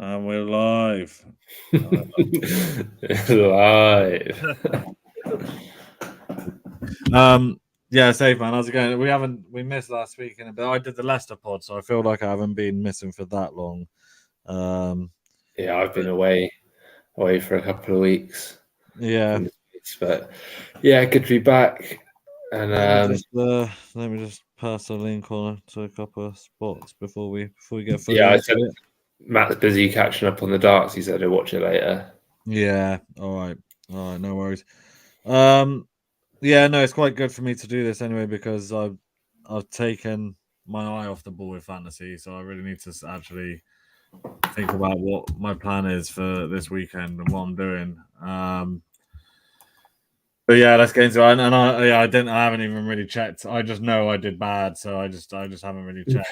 And we're live. Live. Yeah, safe man. How's it going? We missed last week, but I did the Leicester pod, so I feel like I haven't been missing for that long. Yeah, I've been away for a couple of weeks. Yeah, but yeah, good to be back. And let me just pass the link on to a couple of spots before we get fully yeah, I into said it. Matt's busy catching up on the darts. He said he'll watch it later. Yeah, all right, no worries. Yeah, no, it's quite good for me to do this anyway because I've taken my eye off the ball with fantasy, so I really need to actually think about what my plan is for this weekend and what I'm doing. But yeah, let's get into it. And I haven't even really checked. I just know I did bad, so I just haven't really checked.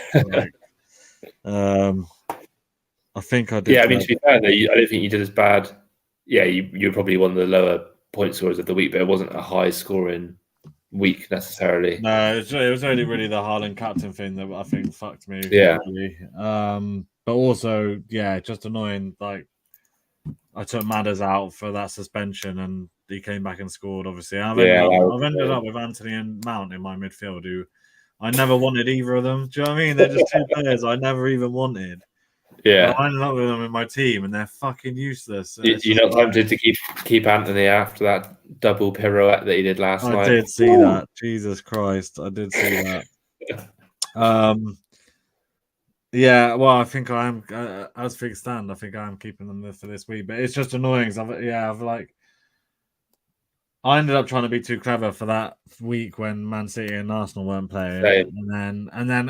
I think I did. Yeah, I mean, to be fair, though, I don't think you did as bad. Yeah, you're probably one of the lower point scorers of the week, but it wasn't a high scoring week necessarily. No, it was only really the Haaland captain thing that I think fucked me. Yeah. Really. But also, yeah, just annoying. Like, I took Madders out for that suspension, and he came back and scored. Obviously, I've ended up with Anthony and Mount in my midfield, who I never wanted either of them. Do you know what I mean? They're just two players I never even wanted. Yeah, I ended up with them in my team, and they're fucking useless. You're not tempted to keep Anthony after that double pirouette that he did last night? I did see that. Jesus Christ, I did see that. Yeah, well, I think I am as things stand. I think I am keeping them for this week, but it's just annoying. I ended up trying to be too clever for that week when Man City and Arsenal weren't playing, and then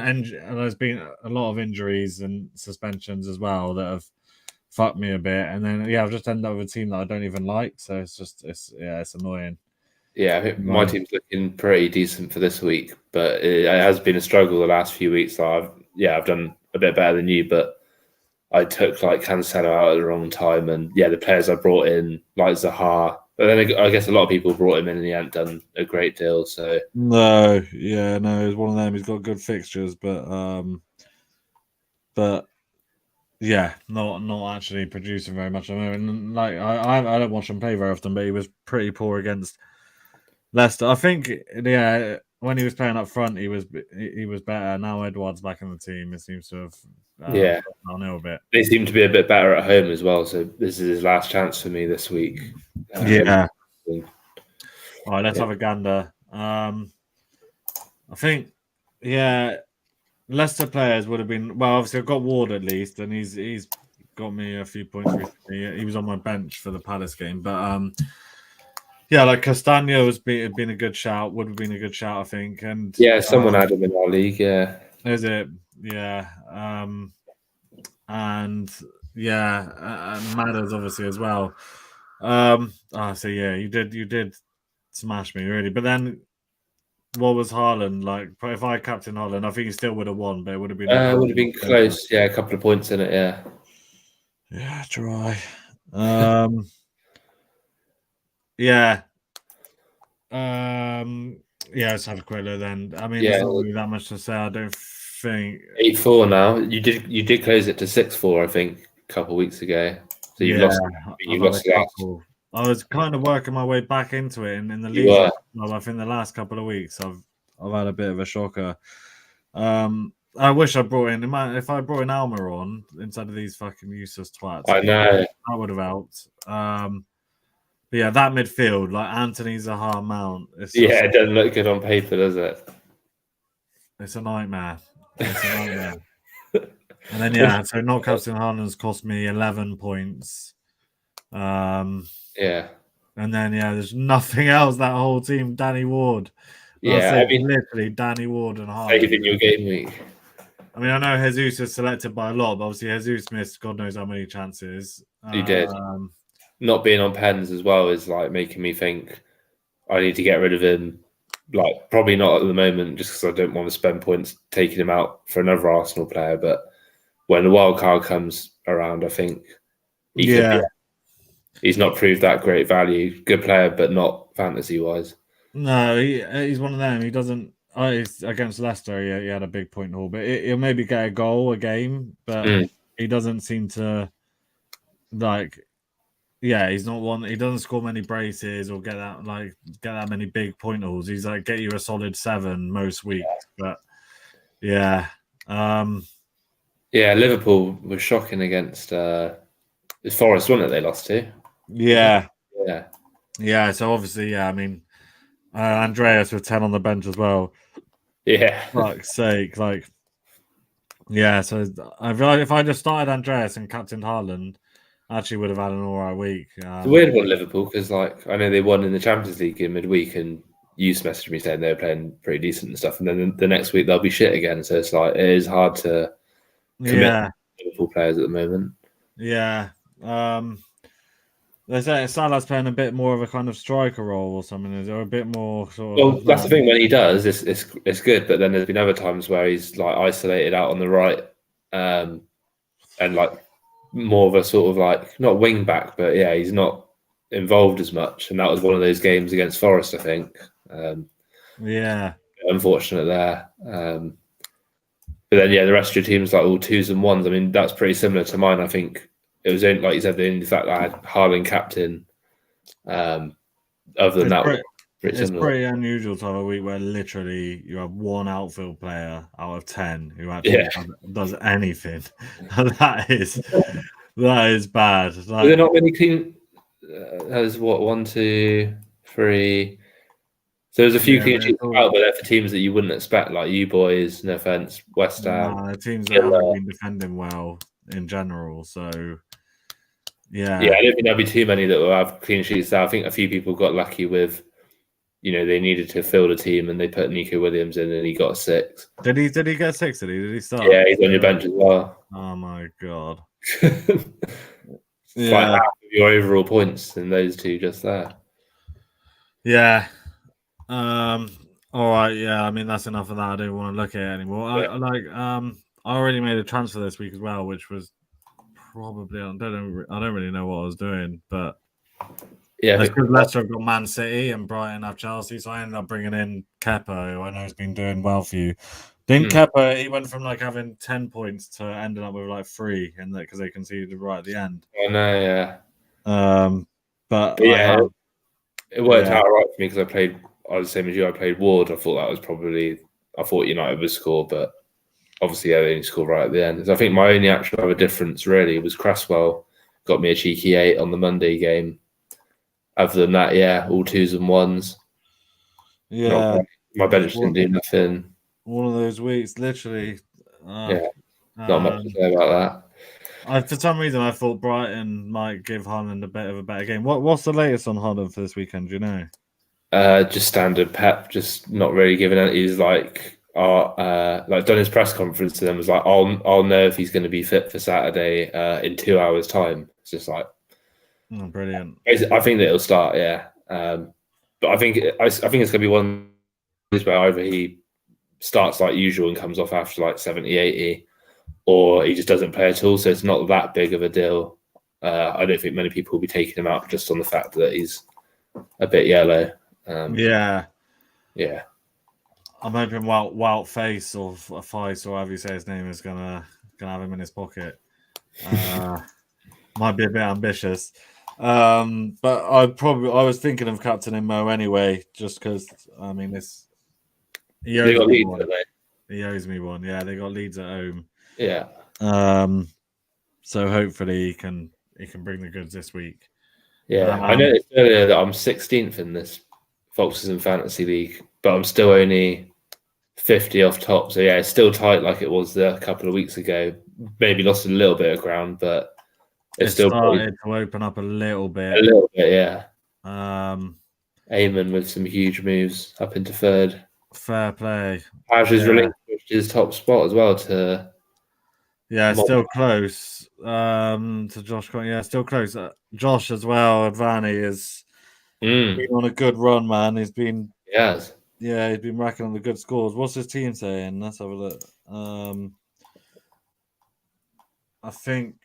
there's been a lot of injuries and suspensions as well that have fucked me a bit. And then I've just ended up with a team that I don't even like, so it's annoying. Yeah, I think my team's looking pretty decent for this week, but it has been a struggle the last few weeks. So I've done a bit better than you, but I took like Cancelo out at the wrong time, and the players I brought in like Zaha. But then I guess a lot of people brought him in and he hadn't done a great deal. So no, it's one of them. He's got good fixtures, but yeah, not actually producing very much. I mean, like I don't watch him play very often, but he was pretty poor against Leicester. I think when he was playing up front, he was better. Now Edouard's back in the team. It seems to have gone a bit. They seem to be a bit better at home as well. So this is his last chance for me this week. All right, let's have a gander. I think Leicester players would have been obviously I've got Ward at least, and he's got me a few points recently. He was on my bench for the Palace game, but like Castagno has been a good shout. Would have been a good shout, I think. And someone had him in our league. Yeah, is it? Yeah, and Matters obviously as well. You did smash me really, but then. What was Haaland like? If I captain Haaland, I think he still would have won, but it would have been close. Yeah, a couple of points in it. Yeah, dry. Let's have a quick look then. I mean, there's not really that much to say. I don't think 8-4 now. You did close it to 6-4, I think, a couple of weeks ago. So you've lost that. I was kind of working my way back into it in the league. I think the last couple of weeks I've had a bit of a shocker. I wish I brought in if I brought in Alma on instead of these fucking useless twats. I know that would have helped. But yeah, that midfield like Anthony, Zaha, Mount. It doesn't look good on paper, does it? It's a nightmare. And then so not captain Haaland's cost me 11 points. And then there's nothing else. That whole team, Danny Ward. Literally Danny Ward and Haaland. Saving your game week. I mean, I know Jesus is selected by a lot, but obviously Jesus missed God knows how many chances. He did. Not being on pens as well is like making me think I need to get rid of him. Like probably not at the moment, just because I don't want to spend points taking him out for another Arsenal player. But when the wild card comes around, I think he's not proved that great value. Good player, but not fantasy-wise. No, he's one of them. He doesn't... against Leicester, he had a big point haul, but he'll maybe get a goal a game, but he doesn't seem to like, yeah, he's not one. He doesn't score many braces or get that many big point hauls. He's like get you a solid 7 most weeks, but yeah. Yeah, Liverpool was shocking against Forest, wasn't it? They lost to. Yeah. Yeah. So obviously, I mean, Andreas with 10 on the bench as well. Yeah. Fuck's sake, yeah. So I feel like if I just started Andreas and captained Haaland, I actually would have had an alright week. It's a weird one, Liverpool, because I know they won in the Champions League in midweek, and you messaged me saying they were playing pretty decent and stuff, and then the next week they'll be shit again. So it's it is hard to commit Liverpool players at the moment. Yeah. They say Salah's playing a bit more of a kind of striker role or something. Is there a bit more sort of? Well, that's the thing. When he does, it's good. But then there's been other times where he's isolated out on the right, and more of a sort of not wing back, but yeah, he's not involved as much. And that was one of those games against Forest, I think. Yeah. Unfortunate there. But then yeah, the rest of your team's all 2s and 1s. I mean, that's pretty similar to mine. I think it was only, like you said, the only fact that I had Haaland captain. Other than that, it's pretty unusual to have a week where literally you have one outfield player out of 10 who actually does anything. that is bad. Are there not many clean? There's 1, 2, 3. So there's a few clean sheets out, but they're for teams that you wouldn't expect, like you boys. No offense, West Ham. Teams that haven't been defending well in general. So yeah, I don't think there'll be too many that will have clean sheets. I think a few people got lucky with, they needed to fill the team and they put Nico Williams in and he got 6. Did he get 6? Did he start? Yeah, he's on your bench as well. Oh my god. Half of your overall points in those two just there. Yeah. All right. Yeah. I mean, that's enough of that. I don't want to look at it anymore. I already made a transfer this week as well, which was probably I don't really know what I was doing, but yeah, because Leicester have got Man City and Brighton have Chelsea, so I ended up bringing in Kepa, who I know has been doing well for you. Kepa, he went from having 10 points to ending up with 3, and because they conceded right at the end. I know, yeah. But yeah, it worked out right for me because I was the same as you. I played Ward. I thought United would score, but obviously, they only scored right at the end. So I think my only actual other difference really was Cresswell got me a cheeky 8 on the Monday game. Other than that, yeah, all 2s and 1s. Yeah, my bench didn't do nothing. One of those weeks, literally. Not much to say about that. For some reason, I thought Brighton might give Haaland a bit of a better game. What's the latest on Haaland for this weekend? Do you know? Just standard Pep, just not really giving it. He's done his press conference and then was I'll know if he's going to be fit for Saturday in 2 hours' time. It's just brilliant. I think that it'll start, yeah. But I think it's going to be one where either he starts like usual and comes off after 70, 80, or he just doesn't play at all. So it's not that big of a deal. I don't think many people will be taking him out just on the fact that he's a bit yellow. Yeah. I'm hoping Wout Face or Face or however you say his name is gonna have him in his pocket. Might be a bit ambitious. But I was thinking of captaining Mo anyway, just because he owes me one. He owes me one. Yeah, they got Leeds at home. Yeah. So hopefully he can bring the goods this week. Yeah, I noticed earlier that I'm 16th in this Foxes and Fantasy League, but I'm still only 50 off top. So yeah, it's still tight like it was a couple of weeks ago. Maybe lost a little bit of ground, but it's still started to open up a little bit. A little bit, yeah. Eamon with some huge moves up into 3rd. Fair play. Paj has relinquished his top spot as well to. Yeah, still close to Josh. Yeah, still close. Josh as well. Advani is been on a good run, man. He's been. Yes. Yeah, he's been racking on the good scores. What's his team saying? Let's have a look. I think.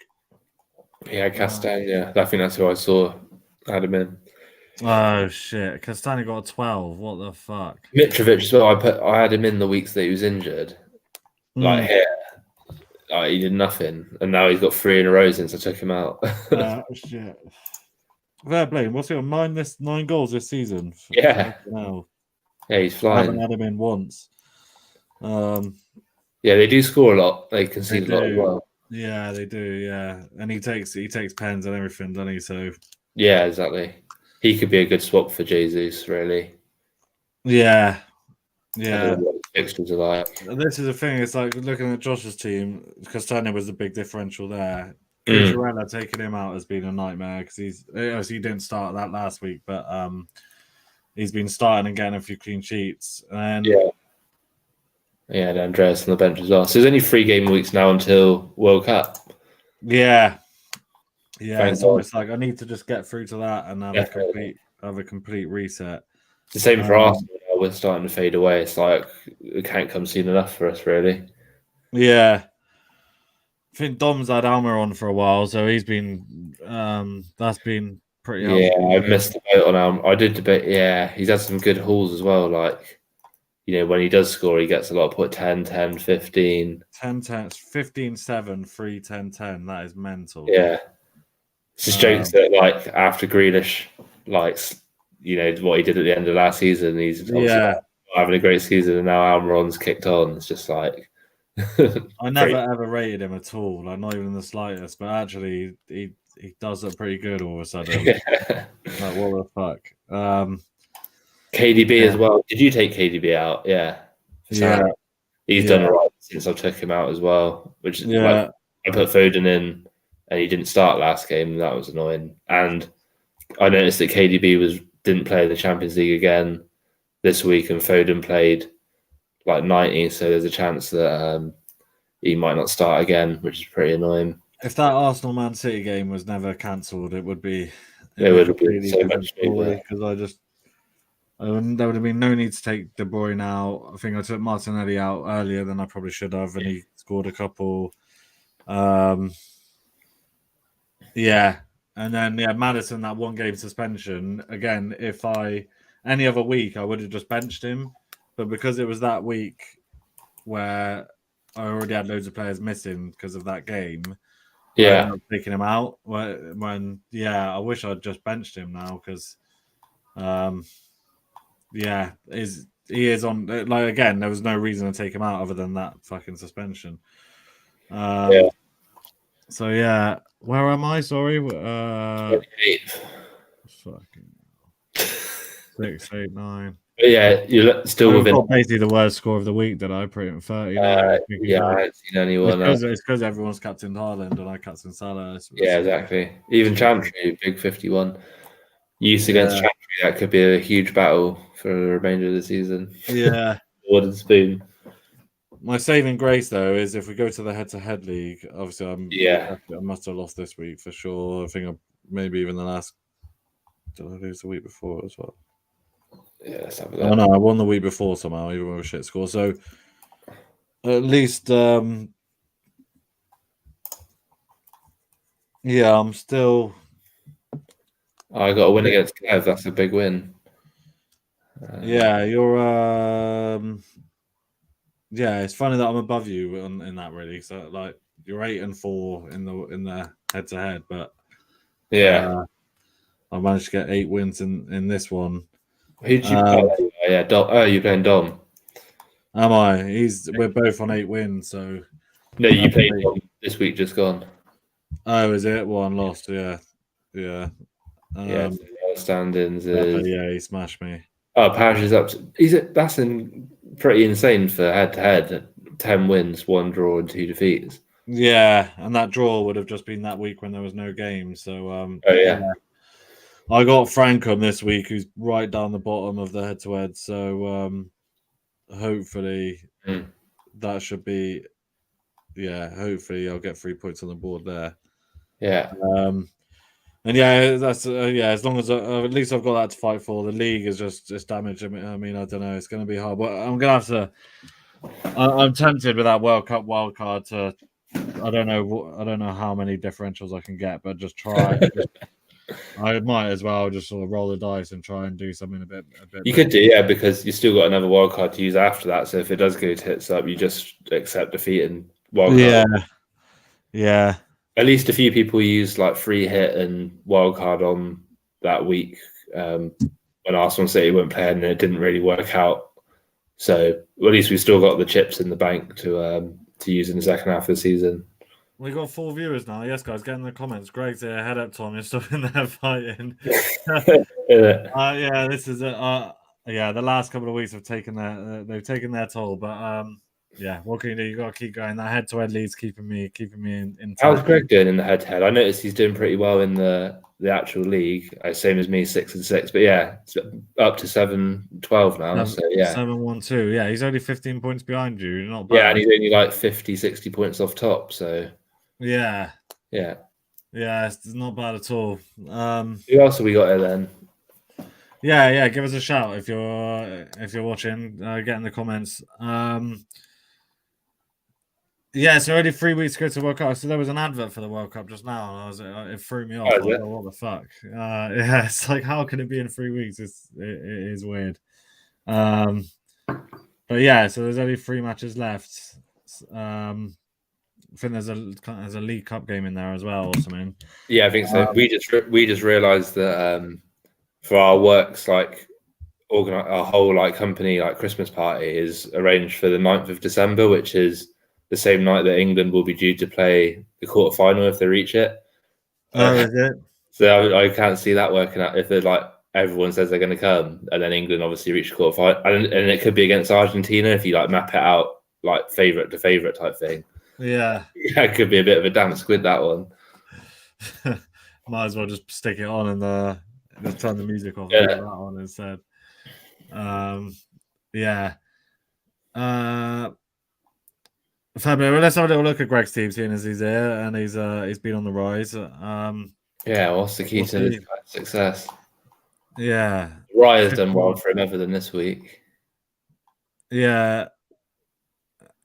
Yeah, Castagna. I think that's who I saw. Had him in. Oh shit! Castagna got a 12. What the fuck? Mitrovic as well. I had him in the weeks that he was injured. Here, he did nothing, and now he's got 3 in a row since I took him out. Shit. Fair play. What's he on? 9 goals this season? Yeah. Yeah, he's flying. I haven't had him in once. Yeah, they do score a lot. They concede a lot as well. Yeah, they do. Yeah, and he takes pens and everything, doesn't he? So yeah, exactly. He could be a good swap for Jesus, really. Yeah. I don't know what the fixtures are like. This is the thing. It's like looking at Josh's team. Castagna was the big differential there. Cucurella taking him out has been a nightmare because he didn't start that last week, but he's been starting and getting a few clean sheets. And and Andreas on the bench as well. So there's only 3 game weeks now until World Cup. Yeah. It's almost like I need to just get through to that and have a complete reset. It's the same for Arsenal. We're starting to fade away. It's like it can't come soon enough for us, really. Yeah. I think Dom's had Alma on for a while, so he's been that's been pretty helpful. Yeah, I missed the boat on Alma. I did debate. Yeah, he's had some good hauls as well. Like, when he does score, he gets a lot of put 10, 10, 15. 10, 10, 15, 7, 3, 10, 10. That is mental. Yeah. It's just jokes that, like, after Grealish, like, what he did at the end of last season, he's obviously having a great season, and now Almiron's kicked on. It's just like... I never ever rated him at all, like not even the slightest, but actually he does look pretty good all of a sudden. Like, what the fuck? KDB as well. Did you take KDB out? Yeah. He's done all right since I took him out as well, which is like, I put Foden in and he didn't start last game, and that was annoying. And I noticed that KDB didn't play the Champions League again this week, and Foden played like 90, so there's a chance that he might not start again, which is pretty annoying. If that Arsenal Man City game was never cancelled, it would be so much because there would have been no need to take De Bruyne out. I think I took Martinelli out earlier than I probably should have, and he scored a couple. And then Maddison, that 1 game suspension. Again, if any other week I would have just benched him. But because it was that week where I already had loads of players missing because of that game, I ended up taking him out. I wish I'd just benched him now because, he is on. Like, again, there was no reason to take him out other than that fucking suspension. So where am I? Sorry, 28th. Fucking 6, 8, 9. But you're still within. Basically, the worst score of the week that I put in 30. I haven't seen anyone else. It's because everyone's captained Haaland and I captained Salah. Exactly. Even Chantry, big 51. Use against Chantry, that could be a huge battle for the remainder of the season. Yeah. Wooden spoon. My saving grace, though, is if we go to the head-to-head league, obviously I must have lost this week for sure. I think maybe even the last... Did I lose the week before as well? Yeah, let's have a look. Oh, no, I won the week before somehow, even with a shit score. So, at least, I'm still... I got a win against Kev. That's a big win. You're... it's funny that I'm above you in that, really. So, like, you're 8 and 4 in the head-to-head, but... I managed to get 8 wins in this one. Who did you play? Dom. Oh, you're playing Dom. Am I? We're both on 8 wins, so... No, you played Dom this week, just gone. Oh, is it? Well, I'm lost, yeah. Standings is... he smashed me. Oh, Parish is up. That's pretty insane for head-to-head. 10 wins, 1 draw, and 2 defeats. Yeah, and that draw would have just been that week when there was no game, so... I got Frankham this week, who's right down the bottom of the head-to-head. So hopefully that should be, hopefully I'll get 3 points on the board there. Yeah. That's as long as at least I've got that to fight for. The league is just damaged. I mean, I don't know. It's going to be hard, but I'm going to have to. I'm tempted with that World Cup wildcard to. I don't know how many differentials I can get, but just try. I might as well just sort of roll the dice and try and do something a bit. You could do, because you still got another wildcard to use after that. So if it does go tits up, you just accept defeat and wildcard. Yeah. At least a few people used like free hit and wildcard on that week when Arsenal City weren't playing and it didn't really work out. So at least we've still got the chips in the bank to use in the second half of the season. We got 4 viewers now. Yes, guys, get in the comments. Greg's here. Head up, Tom. You're still in there fighting. Yeah, this is yeah. The last couple of weeks have taken they've taken their toll, but yeah. What can you do? You got to keep going. That head-to-head lead's keeping me in. How's Greg doing in the head-to-head? I noticed he's doing pretty well in the actual league, same as me, 6-6. But yeah, it's up to 7-12 now. So yeah, 7-1-2. Yeah, he's only 15 points behind you. Not bad. Yeah, and he's only like 50, 60 points off top. So yeah, it's not bad at all. Who else have we got here then? Yeah. Give us a shout if you're watching. Get in the comments. Yeah, so only 3 weeks to go to the World Cup. So there was an advert for the World Cup just now, and it threw me off. I was like, what the fuck? Yeah, it's like, how can it be in 3 weeks? It is weird. But yeah, so there's only 3 matches left. I think there's a League Cup game in there as well or something. Yeah, I think so. We just realised that for our works, like our whole like company like Christmas party is arranged for the 9th of December, which is the same night that England will be due to play the quarterfinal if they reach it. Oh, is it? So I can't see that working out if they're like everyone says they're going to come, and then England obviously reach the quarterfinal, and it could be against Argentina if you like map it out like favourite to favourite type thing. Yeah, it could be a bit of a damn squid that one. Might as well just stick it on and just turn the music off and that one instead. Yeah. Fabio, well, let's have a little look at Greg's team, seeing as he's here and he's been on the rise. Yeah, what's the key to his success? Yeah, Raya's done well for him other than this week. Yeah,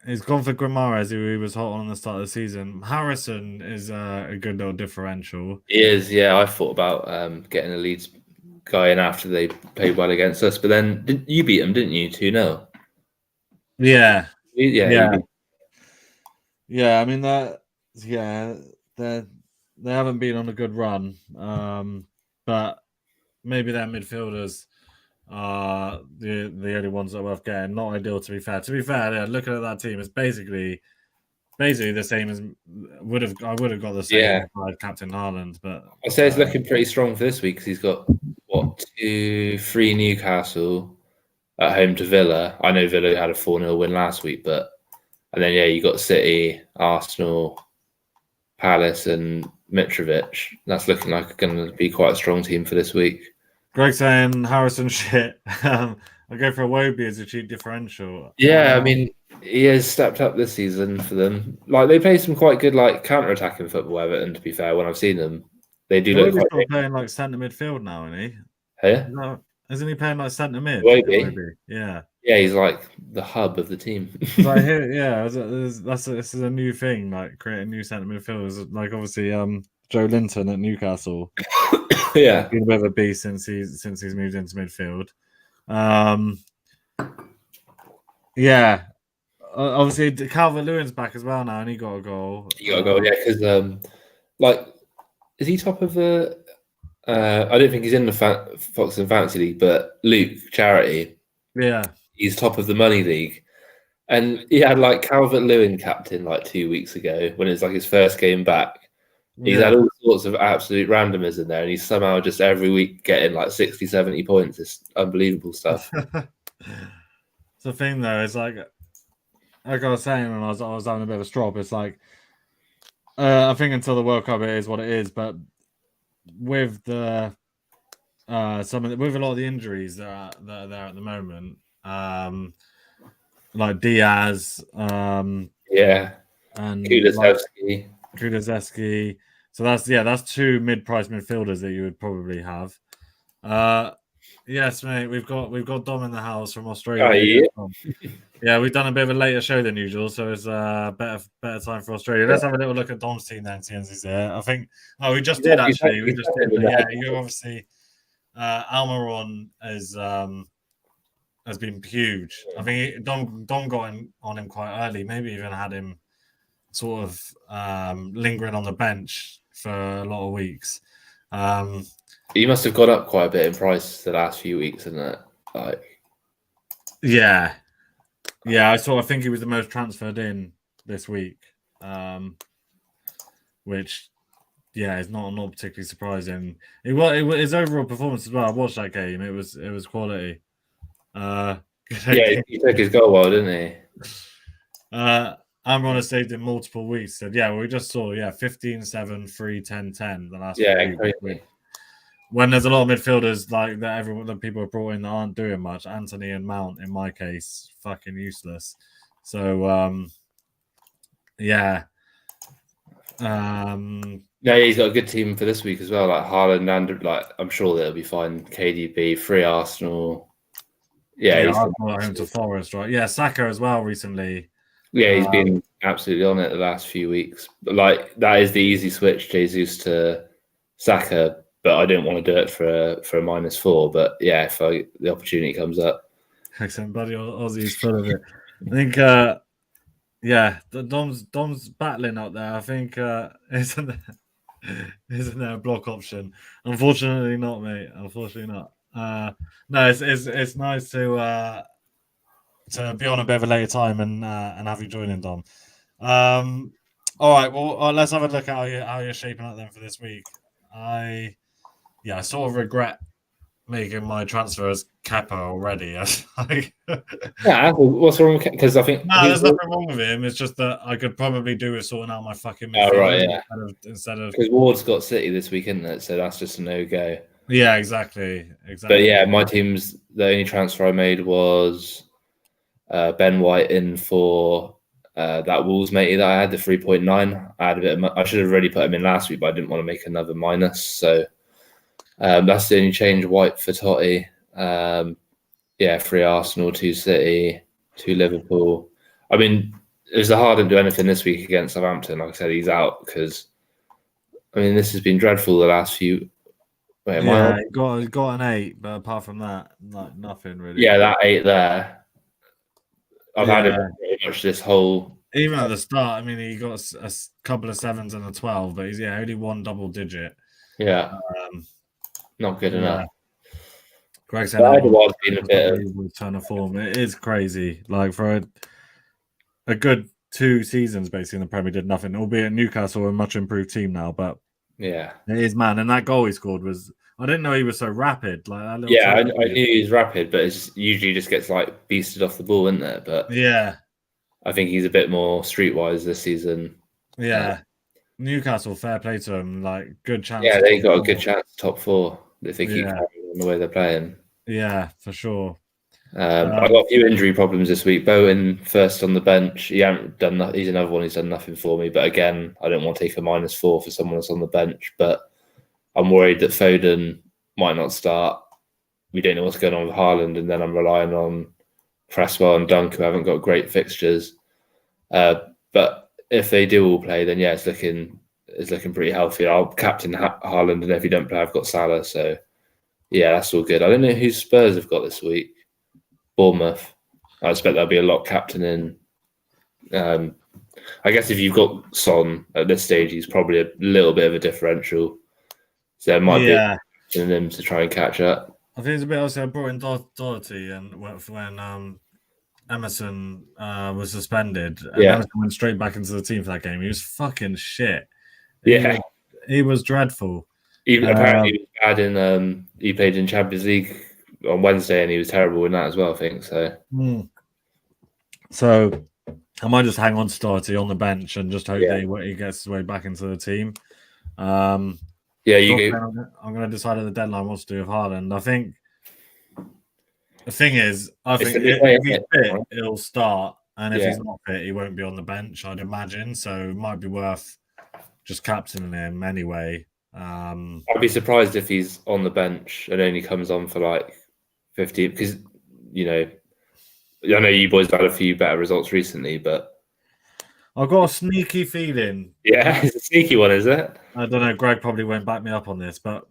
he's gone for Guimaraes, who he was hot on the start of the season. Harrison is a good little differential. He is, yeah. I thought about getting a Leeds guy in after they played well against us, but then you beat him, didn't you? 2-0. Yeah. Yeah, I mean they haven't been on a good run, but maybe their midfielders are the only ones that are worth getting. Not ideal, to be fair. Yeah, looking at that team, it's basically the same as I would have got the same Captain Haaland, but I say it's looking pretty strong for this week because he's got 2-3 Newcastle at home to Villa. I know Villa had a 4-0 win last week, and then you got City, Arsenal, Palace, and Mitrovic. That's looking like going to be quite a strong team for this week. Greg saying Harrison shit. I'll go for Iwobi as a cheap differential. Yeah, I mean, he has stepped up this season for them. Like, they play some quite good like counter-attacking football, Everton, to be fair. When I've seen them, they do look quite playing like centre midfield now, isn't he? Yeah. No, isn't he playing like centre mid? Iwobi. Yeah. Yeah, he's like the hub of the team. Like this is a new thing, like creating new centre midfielders. Like obviously, Joe Linton at Newcastle. Yeah, been a bit of a beast since he's moved into midfield. Yeah, obviously Calvert-Lewin's back as well now, and he got a goal. He got a goal, yeah, because like, is he top of the? I don't think he's in the Foxton Fantasy League, but Luke Charity, yeah, he's top of the Money League, and he had like Calvert-Lewin captain like 2 weeks ago when it's like his first game back. He's had all sorts of absolute randomers in there, and he's somehow just every week getting like 60, 70 points. It's unbelievable stuff. The thing though is like I was saying when I was having a bit of a strop, it's like I think until the World Cup it is what it is, but with the with a lot of the injuries that are there at the moment, like Diaz, and Kulusevski. So that's 2 mid-price midfielders that you would probably have. Yes, mate, we've got Dom in the house from Australia. Yeah, we've done a bit of a later show than usual, so it's better time for Australia. Let's have a little look at Dom's team then, since he's there. I think we just did actually. We just did. Yeah, you obviously Almiron has been huge. I think Dom got on him quite early. Maybe even had him sort of lingering on the bench for a lot of weeks. He must have gone up quite a bit in price the last few weeks, isn't it? Yeah. I think he was the most transferred in this week, which is not particularly surprising. His overall performance as well. I watched that game. It was quality. He took his goal well, didn't he? Amron has saved in multiple weeks. Said, we just saw 15, 7, 3, 10, 10 the last week. When there's a lot of midfielders like that, that people have brought in that aren't doing much. Anthony and Mount, in my case, fucking useless. So yeah, he's got a good team for this week as well. Like Haaland and I'm sure they'll be fine. KDB, free Arsenal. I brought home to Forest, right? Yeah, Saka as well recently. Yeah, he's been absolutely on it the last few weeks. But that is the easy switch, Jesus to Saka. But I didn't want to do it for a -4. But yeah, if the opportunity comes up. Excellent, buddy. Aussie's full of it. I think, Dom's battling out there. I think isn't there a block option? Unfortunately, not, mate. Unfortunately, not. No, it's nice to be on a bit of a later time and have you join in, Dom. All right, well, let's have a look at how you're shaping up then for this week. I sort of regret making my transfer as Kepa already. What's wrong with Kepa? Because I think there's nothing wrong with him. It's just that I could probably do with sorting out my fucking midfield instead of because Ward's got City this week, isn't it? So that's just a no-go. Yeah, exactly. But yeah, my team's the only transfer I made was Ben White in for that Wolves matey that I had, the 3.9. I had a bit. I should have already put him in last week, but I didn't want to make another minus. So that's the only change. White for Totti. 3 Arsenal, 2 City, 2 Liverpool. I mean, it was hard to do anything this week against Southampton. Like I said, he's out because this has been dreadful the last few. Wait, got an 8, but apart from that, nothing really. Yeah, that 8 there. I've had it pretty much this whole. Even at the start, he got a couple of 7s and a 12, but he's only one double digit. Yeah, not good enough. Greg said Edouard's been a bit of turn of form. It is crazy. Like for a good 2 seasons, basically in the Premier, did nothing. Albeit Newcastle are a much improved team now, but yeah, it is man. And that goal he scored was. I didn't know he was so rapid. I knew he was rapid, but it usually just gets beasted off the ball, isn't it? But yeah, I think he's a bit more streetwise this season. Yeah, Newcastle, fair play to him. Good chance. Yeah, they got a good chance top 4 if they keep carrying on the way they're playing. Yeah, for sure. I got a few injury problems this week. Bowen first on the bench. He hasn't done. He's another one who's done nothing for me. But again, I don't want to take a -4 for someone that's on the bench. But I'm worried that Foden might not start. We don't know what's going on with Haaland, and then I'm relying on Cresswell and Dunk, who haven't got great fixtures. But if they do all play, then it's looking pretty healthy. I'll captain Haaland, and if he don't play, I've got Salah. So that's all good. I don't know who Spurs have got this week. Bournemouth. I expect there'll be a lot captaining. I guess if you've got Son at this stage, he's probably a little bit of a differential. So there might be in him to try and catch up. I think it's a bit also I brought in Doherty, and when Emerson was suspended, and Emerson went straight back into the team for that game. He was fucking shit. He was dreadful. Apparently, he was bad in. He played in Champions League on Wednesday, and he was terrible in that as well. I think so. So I might just hang on to Doherty on the bench and just hope that he gets his way back into the team. I'm going to decide at the deadline what to do with Haaland. I think the thing is, if he's fit, he'll start, and if he's not fit, he won't be on the bench, I'd imagine. So it might be worth just captaining him anyway. I'd be surprised if he's on the bench and only comes on for 50, because I know you boys have had a few better results recently, but I've got a sneaky feeling. Yeah, it's a sneaky one, is it? I don't know. Greg probably won't back me up on this, but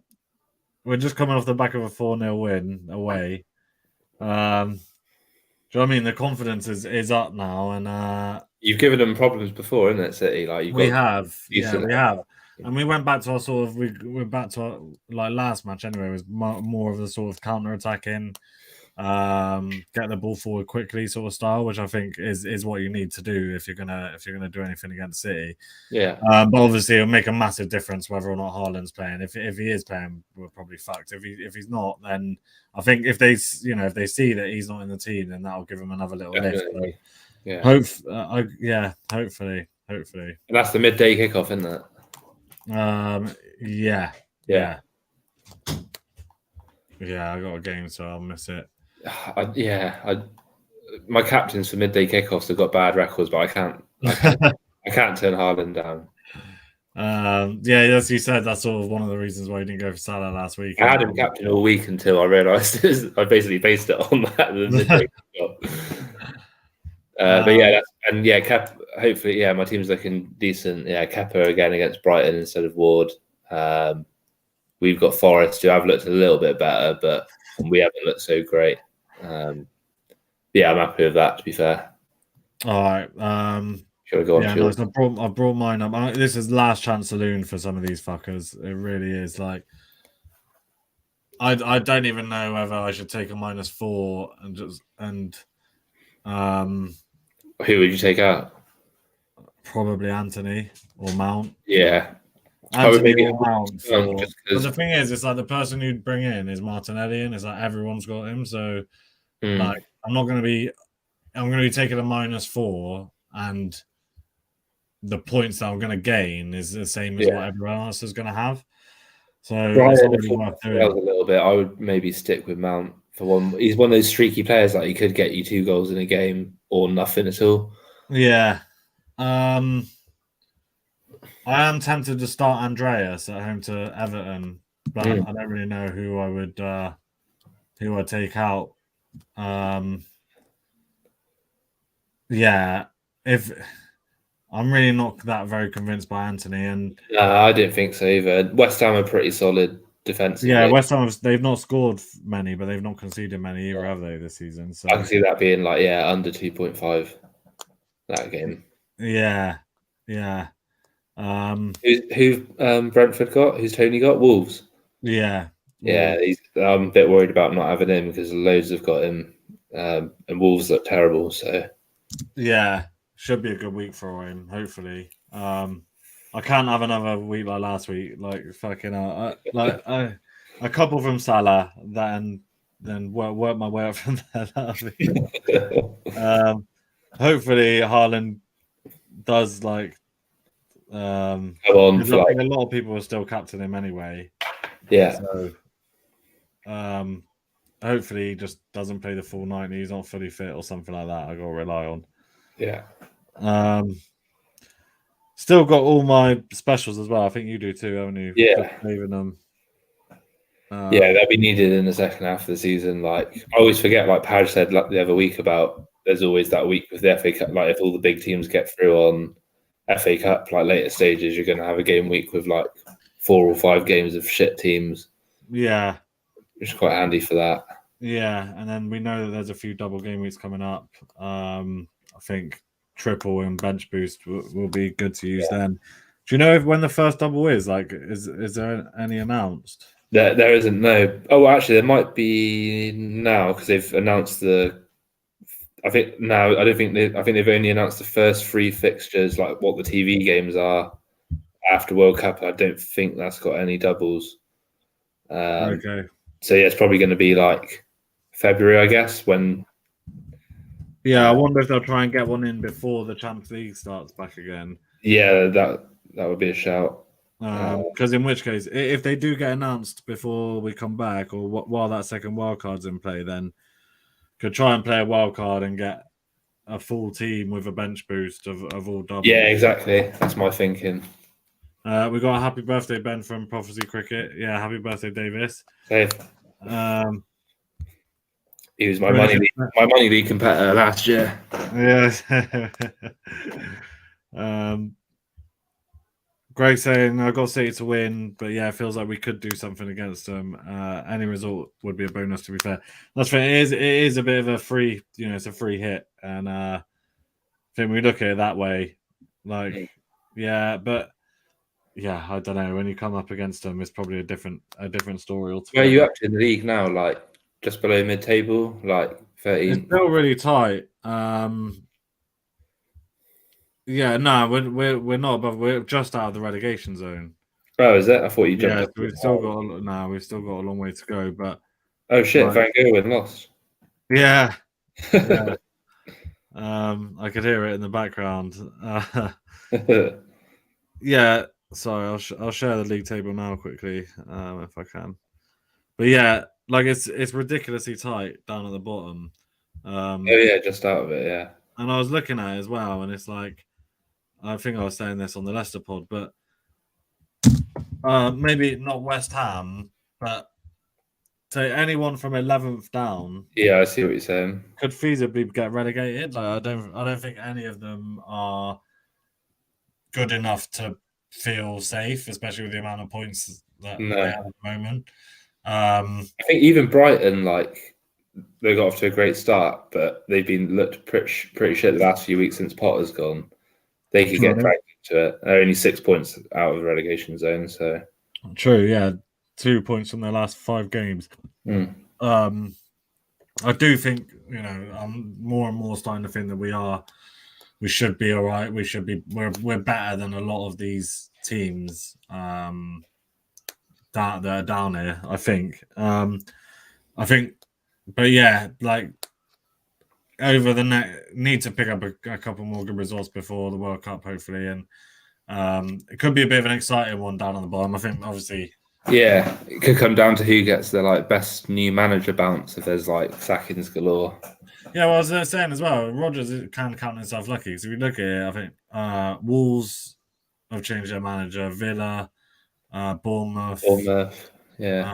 we're just coming off the back of a 4-0 win away. you know what I mean? The confidence is up now, and you've given them problems before, isn't it, City? Like we have. And we went back to our sort of we're back to our, like last match anyway. Was more of the sort of counter attacking, get the ball forward quickly sort of style, which I think is what you need to do if you're gonna do anything against City. Yeah. But obviously it'll make a massive difference whether or not Haaland's playing. If he is playing, we're probably fucked. If he's not, then I think if they see that he's not in the team, then that'll give him another little lift. So yeah. Hopefully. And that's the midday kickoff, isn't it? Yeah. I got a game, so I'll miss it. My captains for midday kickoffs have got bad records, but I can't turn Haaland down. As you said, that's sort of one of the reasons why you didn't go for Salah last week. I had him captain all week until I realised I basically based it on that. The midday kickoff. Hopefully, my team's looking decent. Yeah, Kepa again against Brighton instead of Ward. We've got Forest, who have looked a little bit better, but we haven't looked so great. I'm happy with that, to be fair. All right. Should I go on? Nice. I brought mine up. This is last chance saloon for some of these fuckers. It really is. Like, I don't even know whether I should take a -4 and who would you take out? Probably Anthony or Mount. Yeah. Anthony or Mount. But the thing is, it's like the person you'd bring in is Martinelli, and it's like everyone's got him. So, like, I'm going to be taking a -4, and the points that I'm going to gain is the same as what everyone else is going to have. So it's not really worth doing. A little bit. I would maybe stick with Mount for one. He's one of those streaky players that he could get you 2 goals in a game or nothing at all. Yeah. I am tempted to start Andreas at home to Everton, but I don't really know who I'd take out. If I'm really not that very convinced by Anthony, and no, I didn't think so either. West Ham are pretty solid defensively. Yeah, West Ham they've not scored many, but they've not conceded many either, have they, this season? So I can see that being like under 2.5 that game. Yeah. Who Brentford got? Who's Tony got? Wolves. Yeah. I'm a bit worried about not having him because loads have got him, and Wolves look terrible. So should be a good week for him. Hopefully, I can't have another week like last week. Like fucking a couple from Salah, then work my way up from there. Hopefully, Haaland does like. Come on, I think a lot of people are still captaining him anyway. Yeah. So, hopefully he just doesn't play the full 90. He's not fully fit or something like that. I got to rely on. Yeah. Still got all my specials as well. I think you do too, haven't you? Yeah. Saving them. They'll be needed in the second half of the season. Like I always forget, like Paj said the other week about there's always that week with the FA Cup. Like if all the big teams get through on FA Cup, like later stages, you're going to have a game week with like 4 or 5 games of shit teams. Yeah. Which is quite handy for that. Yeah, and then we know that there's a few double game weeks coming up. I think triple and bench boost will be good to use then. Do you know when the first double is? Like, is there any announced? There isn't, no. Oh, actually, there might be now because they've announced I think they've only announced the first 3 fixtures, like what the TV games are after World Cup. I don't think that's got any doubles. Okay. So it's probably going to be like February, I guess. When. Yeah, I wonder if they'll try and get one in before the Champions League starts back again. Yeah, that would be a shout. Because in which case, if they do get announced before we come back, or while that second wild card's in play, then could try and play a wild card and get a full team with a bench boost of all doubles. Yeah, exactly. That's my thinking. We got a happy birthday, Ben, from Prophecy Cricket. Yeah, happy birthday, Davis. Hey. He was my money league competitor last year. Yes. Greg saying I got City to win, but yeah, it feels like we could do something against them. Any result would be a bonus. To be fair, that's fair. It is a bit of a free, it's a free hit, and I think we look at it that way. Like, yeah, but yeah, I don't know. When you come up against them, it's probably a different story altogether. Where are you up to in the league now? Like just below mid-table, like 13. It's still really tight. Yeah, no, we're not above. We're just out of the relegation zone. Oh, is it? I thought you jumped. Yeah, so we've still got a long way to go. But oh shit, Van Gogh lost. Yeah. Yeah. I could hear it in the background. Yeah, sorry, I'll share the league table now quickly, if I can. But yeah, like it's ridiculously tight down at the bottom. Oh yeah, just out of it, yeah. And I was looking at it as well, and it's like, I think I was saying this on the Leicester pod, but maybe not West Ham, but say anyone from 11th down. Yeah, I see what you're saying. Could feasibly get relegated. Like I don't think any of them are good enough to feel safe, especially with the amount of points that they have at the moment. I think even Brighton, like, they got off to a great start, but they've been looked pretty shit the last few weeks since Potter's gone. They could get dragged into it. They're only 6 points out of the relegation zone, so true. Yeah, 2 points from their last 5 games. I do think I'm more and more starting to think that we should be all right. We're better than a lot of these teams that are down here. I think. But yeah, like over the need to pick up a couple more good results before the World Cup, hopefully, and it could be a bit of an exciting one down on the bottom. I think, obviously. Yeah, it could come down to who gets the best new manager bounce if there's sackings galore. Yeah, well, I was saying as well, Rodgers can count himself lucky. So if you look at it, I think Wolves have changed their manager, Villa, Bournemouth, yeah.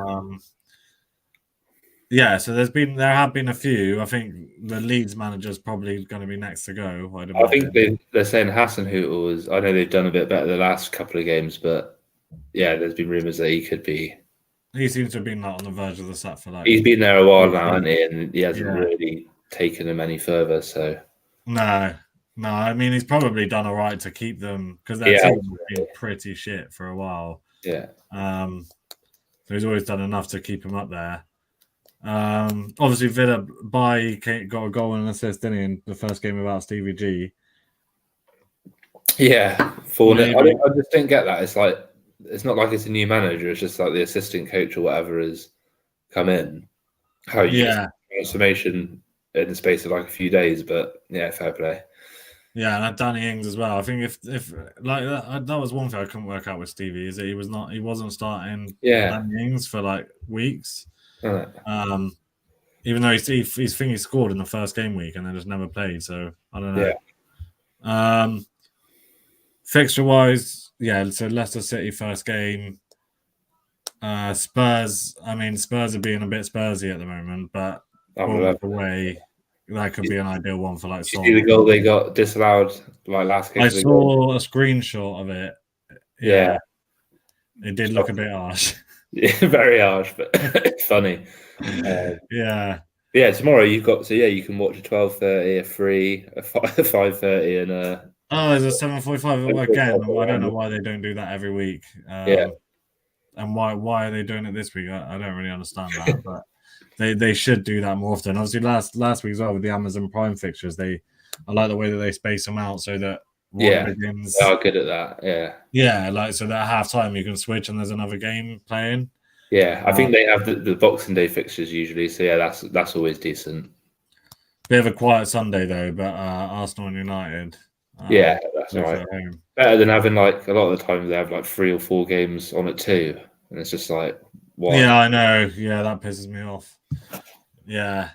Yeah, so there have been a few. I think the Leeds manager is probably going to be next to go. I think they're saying Hasenhüttl was. I know they've done a bit better the last couple of games, but yeah, there's been rumours that he could be. He seems to have been on the verge of the set for He's been there a while now, hasn't he? And he hasn't really taken them any further. So no. I mean, he's probably done all right to keep them because their team has been pretty shit for a while. Yeah. So he's always done enough to keep him up there. Obviously, Villa got a goal and an assist, didn't he, in the first game without Stevie G? Yeah, 4-0. I just didn't get that. It's not like it's a new manager. It's just like the assistant coach or whatever has come in. How you transformation in the space of a few days, but yeah, fair play. Yeah, and Danny Ings as well. I think if that was one thing I couldn't work out with Stevie is that he wasn't starting Danny Ings for weeks. Even though he scored in the first game week and then just never played, so I don't know. Yeah. Fixture wise, so Leicester City first game. Spurs. I mean, Spurs are being a bit Spursy at the moment, but away, that could be an ideal one for Did you see the goal they got disallowed last game? I saw a screenshot of it. Yeah. It did look a bit harsh. Yeah, very harsh, but it's funny. Yeah, tomorrow you've got you can watch a 12:30, a 3, a 5:30, and a. Oh, there's a 7:45 again. I don't know why they don't do that every week. And why are they doing it this week? I don't really understand that, but they should do that more often. Obviously, last week as well with the Amazon Prime fixtures, I like the way that they space them out so that begins. They are good at that. Yeah, so that at half time you can switch and there's another game playing. Yeah, I think they have the Boxing Day fixtures usually, so yeah, that's always decent. Bit of a quiet Sunday though, but Arsenal and United. That's right. Better than having a lot of the time they have 3 or 4 games on at 2, and it's just why? Yeah, I know. Yeah, that pisses me off. Yeah.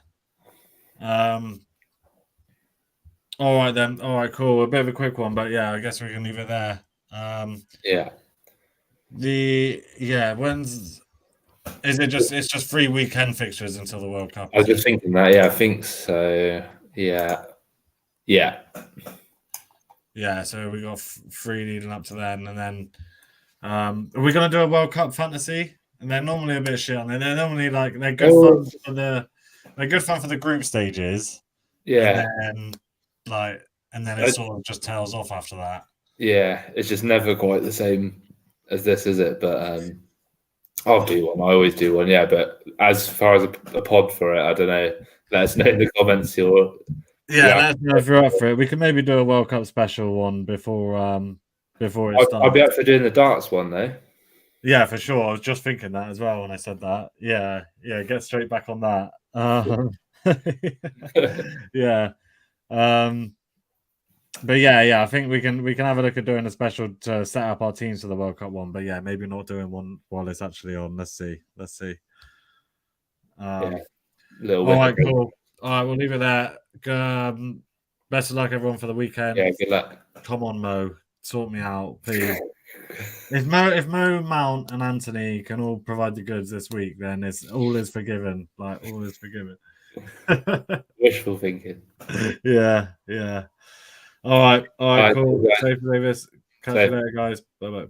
All right then. All right, cool. A bit of a quick one, but yeah, I guess we can leave it there. When's is it just? It's just 3 weekend fixtures until the World Cup. I was just thinking that. Yeah, I think so. Yeah. Yeah, so we got 3 leading up to then, and then Are we gonna do a World Cup fantasy? And they're normally a bit shit, and they're normally like they're good fun for the group stages. Yeah, and then it sort of just tails off after that. Yeah, it's just never quite the same as this, is it? But I'll do one. I always do one. Yeah, but as far as a pod for it, I don't know. Let us know in the comments. Let us know if you're up for it. We can maybe do a World Cup special one before it starts. I'll be up for doing the darts one though. Yeah, for sure. I was just thinking that as well when I said that. Yeah, get straight back on that. Yeah. But I think we can have a look at doing a special to set up our teams for the World Cup one. But yeah, maybe not doing one while it's actually on. Let's see. All right, cool. All right, we'll leave it there. Best of luck, everyone, for the weekend. Yeah, good luck. Come on, Mo, sort me out, please. If Mo, Mount, and Anthony can all provide the goods this week, then all is forgiven. Like all is forgiven. Wishful thinking. Yeah. All right, cool. Safe, Davis. Catch you later, guys. Bye.